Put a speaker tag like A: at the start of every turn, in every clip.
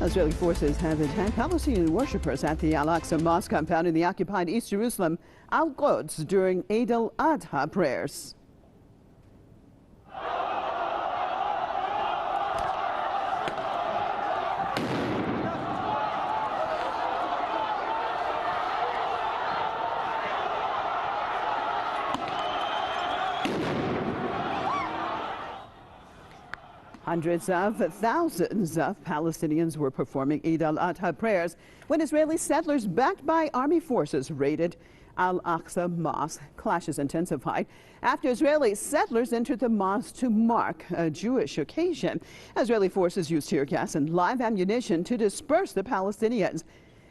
A: Israeli forces have attacked Palestinian worshippers at the Aqsa Mosque compound in the occupied East Jerusalem Al-Quds during Eid al-Adha prayers. Hundreds of thousands of Palestinians were performing Eid al-Adha prayers when Israeli settlers backed by army forces raided Al-Aqsa Mosque. Clashes intensified after Israeli settlers entered the mosque to mark a Jewish occasion. Israeli forces used tear gas and live ammunition to disperse the Palestinians.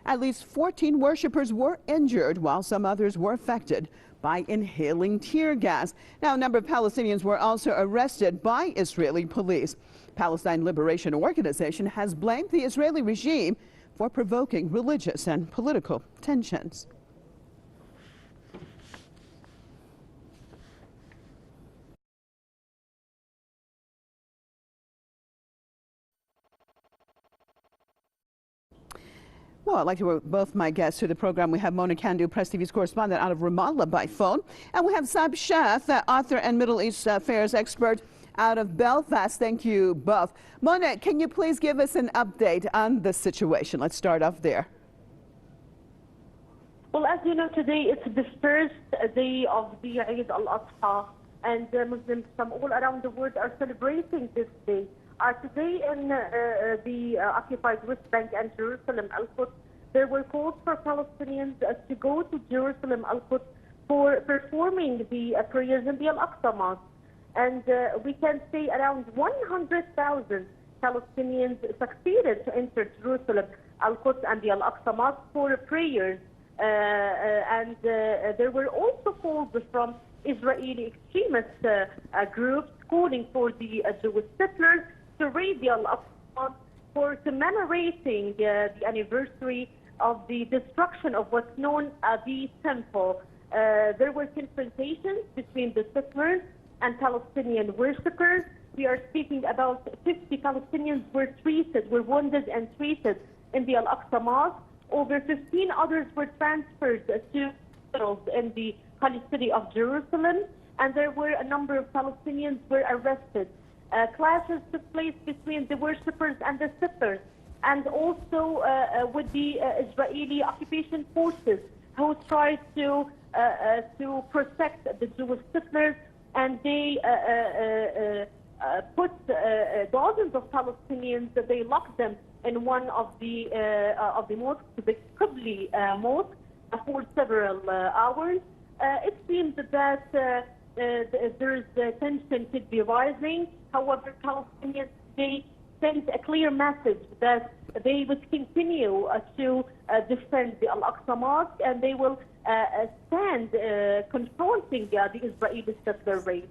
A: At least 14 worshippers were injured, while some others were affected by inhaling tear gas. Now, a number of Palestinians were also arrested by Israeli police. Palestine Liberation Organization has blamed the Israeli regime for provoking religious and political tensions. Well, I'd like to welcome both my guests to the program. We have Mona Kandu, Press TV's correspondent out of Ramallah by phone, and we have Saib Sheth, author and Middle East affairs expert out of Belfast. Thank you both. Mona, can you please give us an update on the situation? Let's start off there.
B: Well, as you know, today it's the first day of the Eid al-Adha, and Muslims from all around the world are celebrating this day. Today in the occupied West Bank and Jerusalem Al-Quds, there were calls for Palestinians to go to Jerusalem Al-Quds for performing the prayers in the Al-Aqsa Mosque. And we can say around 100,000 Palestinians succeeded to enter Jerusalem Al-Quds and the Al-Aqsa Mosque for prayers. And there were also calls from Israeli extremist groups calling for the Jewish settlers to raid the Al-Aqsa Mosque for commemorating the anniversary of the destruction of what's known as the temple. There were confrontations between the settlers and Palestinian worshippers. We are speaking about 50 Palestinians were wounded and treated in the Al-Aqsa Mosque. Over 15 others were transferred to hospitals in the holy city of Jerusalem, and there were a number of Palestinians were arrested. Clashes took place between the worshippers and the settlers, and also with the Israeli occupation forces, who tried to protect the Jewish settlers, and they put dozens of Palestinians. They locked them in one of the mosques, the Qibli mosque, for several hours. It seems that there is tension could be rising. However, Palestinians, they sent a clear message that they would continue to defend the Al-Aqsa Mosque, and they will stand confronting the Israeli settler raid.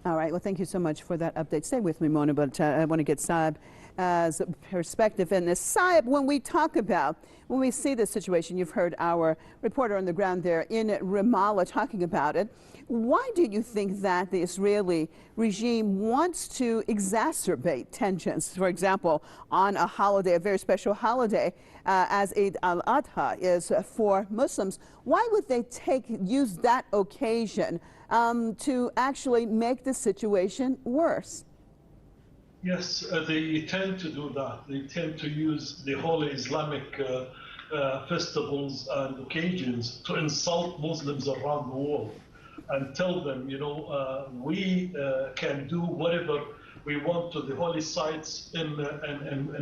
A: All right. Well, thank you so much for that update. Stay with me, Mona, but I want to get Saib's perspective in this. Saib, when we see this situation, you've heard our reporter on the ground there in Ramallah talking about it. Why do you think that the Israeli regime wants to exacerbate tensions, for example, on a holiday, a very special holiday, as Eid al-Adha is for Muslims? Why would they use that occasion to actually make the situation worse?
C: Yes, they tend to do that. They tend to use the holy Islamic festivals and occasions to insult Muslims around the world and tell them, you know, we can do whatever we want to the holy sites in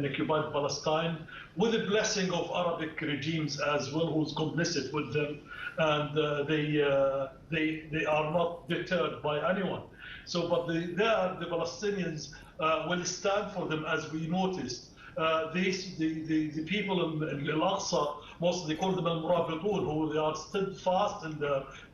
C: occupied Palestine, with the blessing of Arabic regimes as well, who's complicit with them, and they are not deterred by anyone. So, but the Palestinians will stand for them, as we noticed. The people in Al-Aqsa, mostly they call them al-Murabitun, who they are steadfast in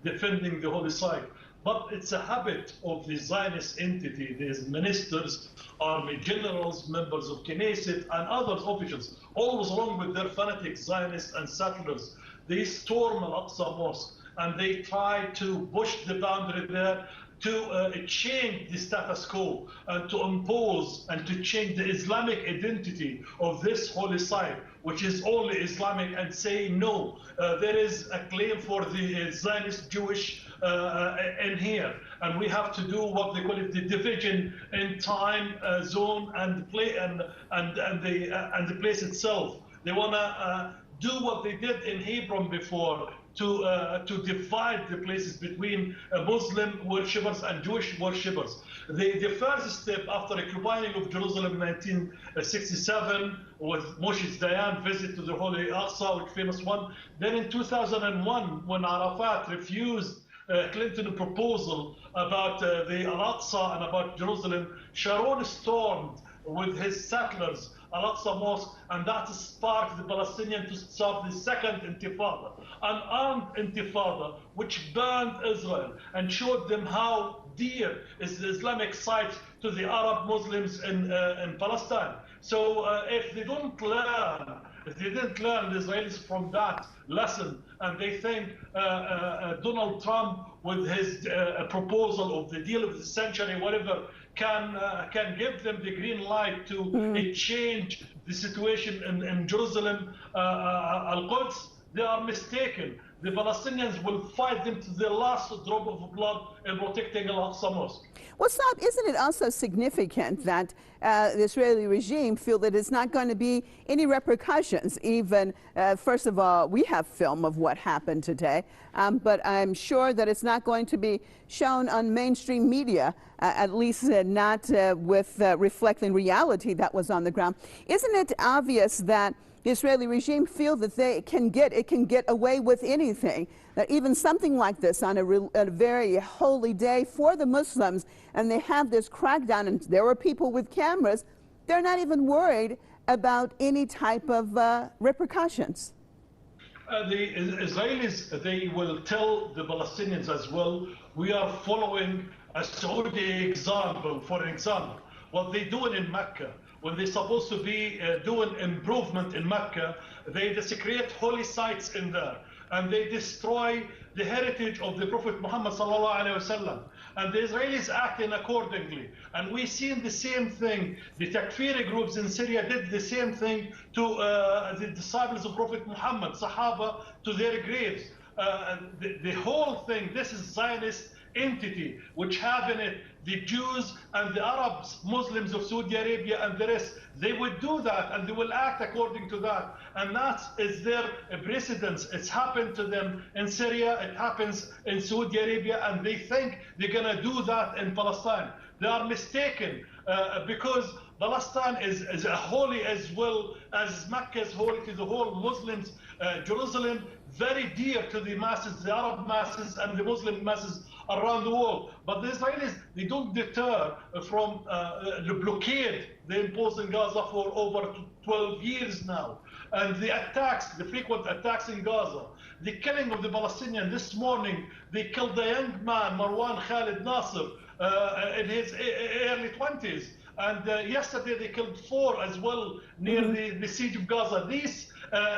C: defending the holy site. But it's a habit of the Zionist entity, these ministers, army generals, members of Knesset, and other officials, always along with their fanatic Zionists and settlers. They storm Al-Aqsa Mosque, and they try to push the boundary there to change the status quo and to impose and to change the Islamic identity of this holy site, which is only Islamic, and say no, there is a claim for the Zionist Jewish in here, and we have to do what they call it, the division in time, zone, and play, and the place itself. They want to do what they did in Hebron before, to divide the places between Muslim worshippers and Jewish worshippers. The first step after occupying of Jerusalem in 1967 with Moshe Dayan visit to the Holy Aqsa, which famous one. Then in 2001, when Arafat refused Clinton proposal about the Al-Aqsa and about Jerusalem, Sharon stormed with his settlers Al-Aqsa Mosque, and that sparked the Palestinians to start the second intifada, an armed intifada which banned Israel and showed them how dear is the Islamic site to the Arab Muslims in Palestine. So if they didn't learn the Israelis from that lesson, and they think Donald Trump with his proposal of the deal of the century, whatever, can give them the green light to change the situation in Jerusalem, Al-Quds, they are mistaken. The Palestinians will fight them to the last drop of blood in protecting Al-Aqsa Mosque.
A: Well, Saab, isn't it also significant that the Israeli regime feel that it's not going to be any repercussions? Even, first of all, we have film of what happened today, but I'm sure that it's not going to be shown on mainstream media, at least not with reflecting reality that was on the ground. Isn't it obvious that the Israeli regime feel that it can get away with anything, that even something like this on a very holy day for the Muslims, and they have this crackdown, and there were people with cameras, they're not even worried about any type of repercussions?
C: The Israelis, they will tell the Palestinians as well, we are following a Saudi example, for example, what they're doing in Mecca. When they're supposed to be doing improvement in Mecca, they desecrate holy sites in there, and they destroy the heritage of the Prophet Muhammad sallallahu alaihi wasallam. And the Israelis acting accordingly. And we've seen the same thing. The Takfiri groups in Syria did the same thing to the disciples of Prophet Muhammad, Sahaba, to their graves. The whole thing, this is Zionist entity which have in it the Jews and the Arabs, Muslims of Saudi Arabia and the rest. They would do that, and they will act according to that, and that is their precedence. It's happened to them in Syria, it happens in Saudi Arabia, and they think they're going to do that in Palestine. They are mistaken, because Palestine is holy as well as Mecca is holy to the whole Muslims. Jerusalem, very dear to the masses, the Arab masses and the Muslim masses around the world. But the Israelis, they don't deter from the blockade they impose in Gaza for over 12 years now. And the attacks, the frequent attacks in Gaza, the killing of the Palestinians. This morning, they killed a young man, Marwan Khalid Nasser, in his early 20s. And yesterday they killed 4 as well near the siege of Gaza. These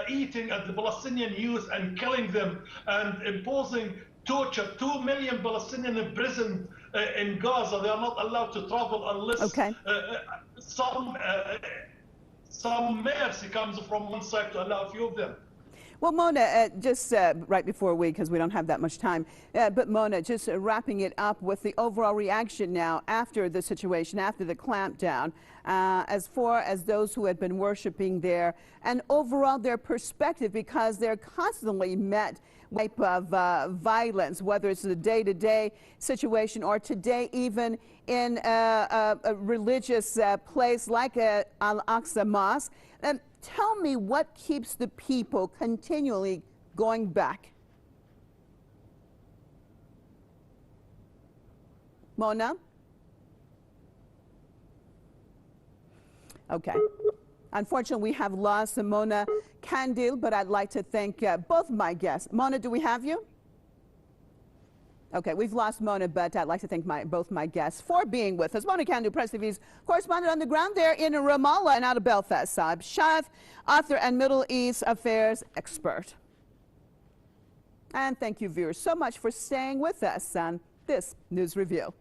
C: eating at the Palestinian youth and killing them and imposing torture. 2 million Palestinians imprisoned in Gaza. They are not allowed to travel unless some mercy comes from one side to allow a few of them.
A: Well, Mona, just right before because we don't have that much time, but Mona, just wrapping it up with the overall reaction now after the situation, after the clampdown, as far as those who had been worshiping there, and overall their perspective, because they're constantly met type of violence, whether it's a day-to-day situation or today even in a religious place like Al-Aqsa Mosque. Tell me what keeps the people continually going back. Mona? Okay. Unfortunately, we have lost Mona Kandil, but I'd like to thank both my guests. Mona, do we have you? Okay, we've lost Mona, but I'd like to thank both my guests for being with us. Mona Kandil, Press TV's correspondent on the ground there in Ramallah and out of Belfast. Saab Shaf, author and Middle East affairs expert. And thank you, viewers, so much for staying with us on this news review.